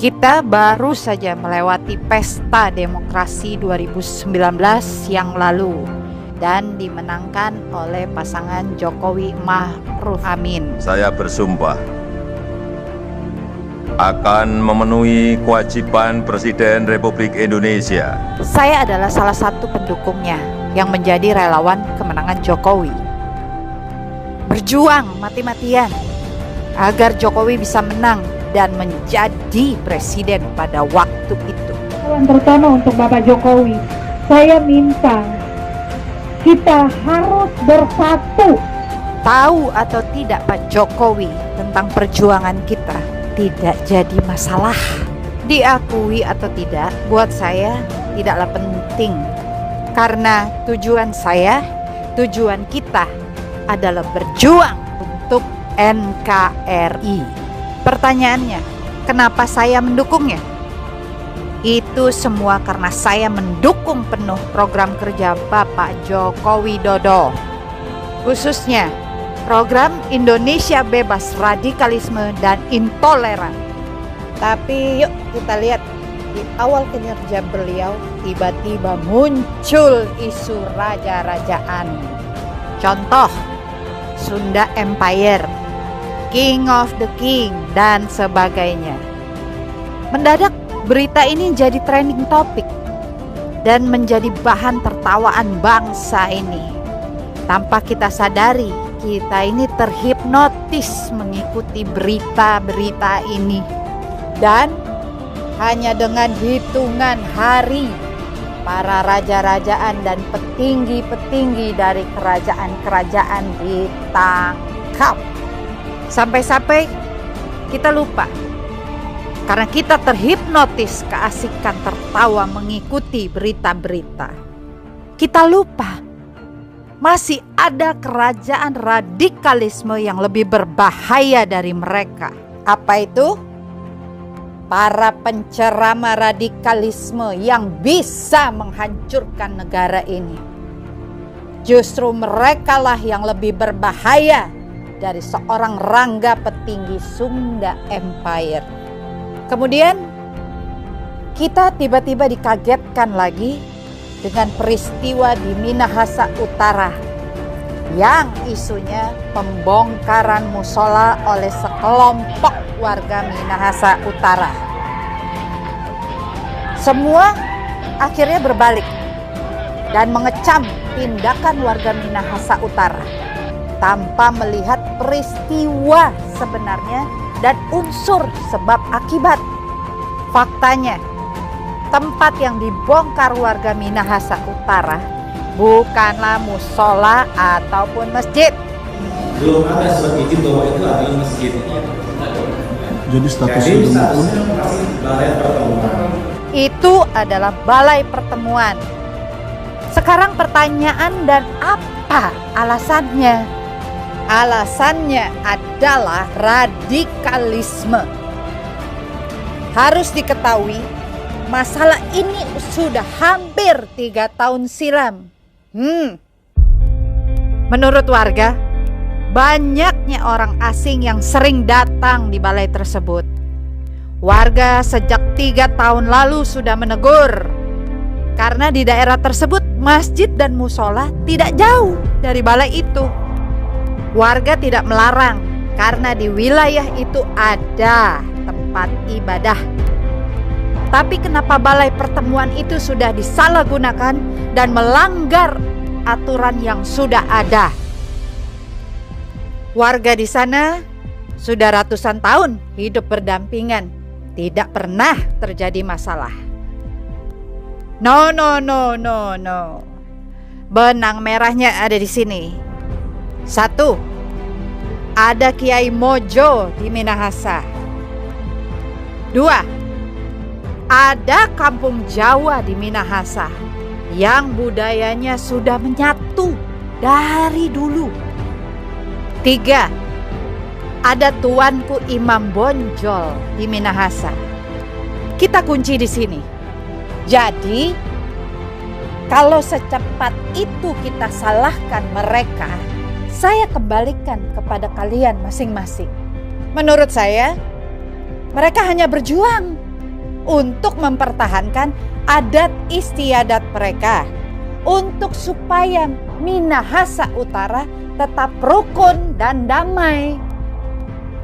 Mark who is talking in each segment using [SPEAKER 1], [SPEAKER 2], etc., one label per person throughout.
[SPEAKER 1] Kita baru saja melewati pesta demokrasi 2019 yang lalu dan dimenangkan oleh pasangan Jokowi Ma'ruf Amin.
[SPEAKER 2] Saya bersumpah akan memenuhi kewajiban Presiden Republik Indonesia.
[SPEAKER 1] Saya adalah salah satu pendukungnya yang menjadi relawan kemenangan Jokowi. Berjuang mati-matian agar Jokowi bisa menang dan menjadi presiden pada waktu itu.
[SPEAKER 3] Yang terutama untuk Bapak Jokowi, saya minta kita harus bersatu.
[SPEAKER 1] Tahu atau tidak Pak Jokowi tentang perjuangan kita tidak jadi masalah. Diakui atau tidak, buat saya tidaklah penting. Karena tujuan saya, tujuan kita adalah berjuang untuk NKRI. Pertanyaannya, kenapa saya mendukungnya? Itu semua karena saya mendukung penuh program kerja Bapak Joko Widodo. Khususnya program Indonesia Bebas Radikalisme dan Intoleran. Tapi yuk kita lihat, di awal kinerja beliau tiba-tiba muncul isu raja-rajaan. Contoh, Sunda Empire, King of the King, dan sebagainya. Mendadak berita ini jadi trending topik dan menjadi bahan tertawaan bangsa ini. Tanpa kita sadari, kita ini terhipnotis mengikuti berita-berita ini. Dan hanya dengan hitungan hari, para raja-rajaan dan petinggi-petinggi dari kerajaan-kerajaan ditangkap. Sampai-sampai kita lupa, karena kita terhipnotis keasikan tertawa mengikuti berita-berita. Kita lupa, masih ada kerajaan radikalisme yang lebih berbahaya dari mereka. Apa itu? Para penceramah radikalisme yang bisa menghancurkan negara ini. Justru merekalah yang lebih berbahaya dari seorang Rangga petinggi Sunda Empire. Kemudian kita tiba-tiba dikagetkan lagi dengan peristiwa di Minahasa Utara yang isunya pembongkaran musola oleh sekelompok warga Minahasa Utara. Semua akhirnya berbalik dan mengecam tindakan warga Minahasa Utara tanpa melihat peristiwa sebenarnya dan unsur sebab akibat. Faktanya, tempat yang dibongkar warga Minahasa Utara bukanlah musola ataupun masjid.
[SPEAKER 4] Belum ada surat izin bahwa itu adalah masjid.
[SPEAKER 5] Jadi statusnya belum.
[SPEAKER 4] Balai pertemuan.
[SPEAKER 1] Itu adalah balai pertemuan. Sekarang pertanyaan, dan apa alasannya? Alasannya adalah radikalisme. Harus diketahui, masalah ini sudah hampir 3 tahun silam. Menurut warga, banyaknya orang asing yang sering datang di balai tersebut. Warga sejak 3 tahun lalu sudah menegur, karena di daerah tersebut masjid dan musola tidak jauh dari balai itu. Warga tidak melarang karena di wilayah itu ada tempat ibadah. Tapi kenapa balai pertemuan itu sudah disalahgunakan dan melanggar aturan yang sudah ada? Warga di sana sudah ratusan tahun hidup berdampingan, tidak pernah terjadi masalah. No. Benang merahnya ada di sini. 1. Ada Kiai Mojo di Minahasa. 2. Ada kampung Jawa di Minahasa yang budayanya sudah menyatu dari dulu. 3. Ada tuanku Imam Bonjol di Minahasa. Kita kunci di sini. Jadi, kalau secepat itu kita salahkan mereka, saya kembalikan kepada kalian masing-masing. Menurut saya, mereka hanya berjuang untuk mempertahankan adat istiadat mereka, untuk supaya Minahasa Utara tetap rukun dan damai.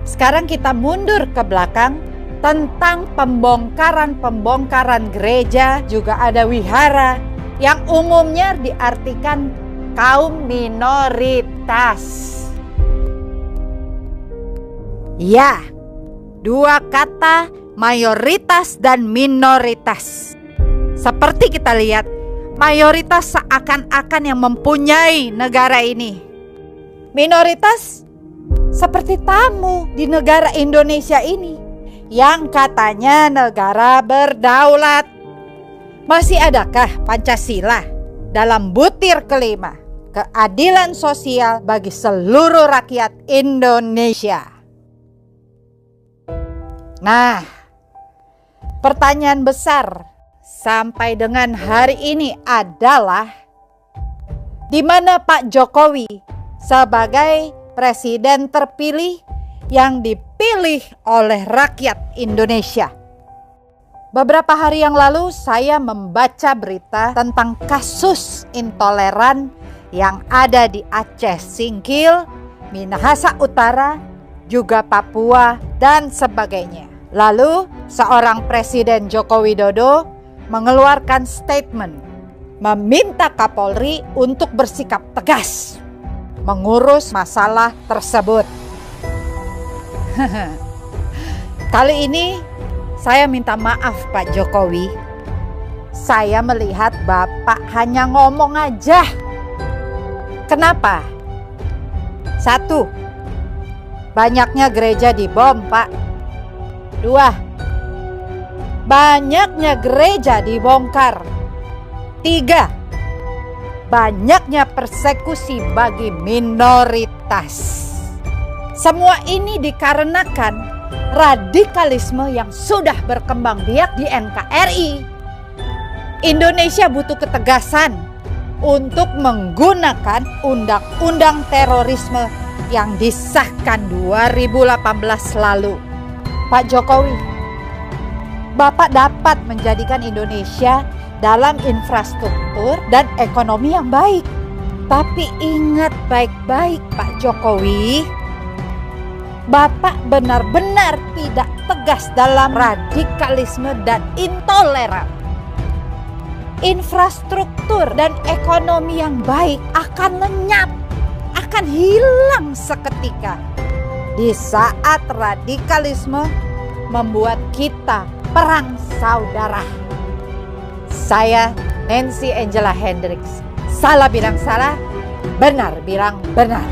[SPEAKER 1] Sekarang kita mundur ke belakang tentang pembongkaran gereja, juga ada wihara yang umumnya diartikan kaum minoritas. Ya, dua kata mayoritas dan minoritas. Seperti kita lihat, mayoritas seakan-akan yang mempunyai negara ini. Minoritas seperti tamu di negara Indonesia ini yang katanya negara berdaulat. Masih adakah Pancasila dalam butir kelima, keadilan sosial bagi seluruh rakyat Indonesia? Nah, pertanyaan besar sampai dengan hari ini adalah di mana Pak Jokowi sebagai presiden terpilih yang dipilih oleh rakyat Indonesia? Beberapa hari yang lalu saya membaca berita tentang kasus intoleran yang ada di Aceh, Singkil, Minahasa Utara, juga Papua dan sebagainya. Lalu seorang Presiden Joko Widodo mengeluarkan statement meminta Kapolri untuk bersikap tegas mengurus masalah tersebut. Kali ini saya minta maaf Pak Jokowi. Saya melihat Bapak hanya ngomong aja. Kenapa? 1, banyaknya gereja dibom, Pak. 2, banyaknya gereja dibongkar. 3, banyaknya persekusi bagi minoritas. Semua ini dikarenakan radikalisme yang sudah berkembang biak di NKRI. Indonesia butuh ketegasan untuk menggunakan undang-undang terorisme yang disahkan 2018 lalu. Pak Jokowi, Bapak dapat menjadikan Indonesia dalam infrastruktur dan ekonomi yang baik. Tapi ingat baik-baik Pak Jokowi, Bapak benar-benar tidak tegas dalam radikalisme dan intoleran. Infrastruktur dan ekonomi yang baik akan lenyap, akan hilang seketika di saat radikalisme membuat kita perang saudara. Saya Nancy Angela Hendricks. Salah bilang salah, benar bilang benar.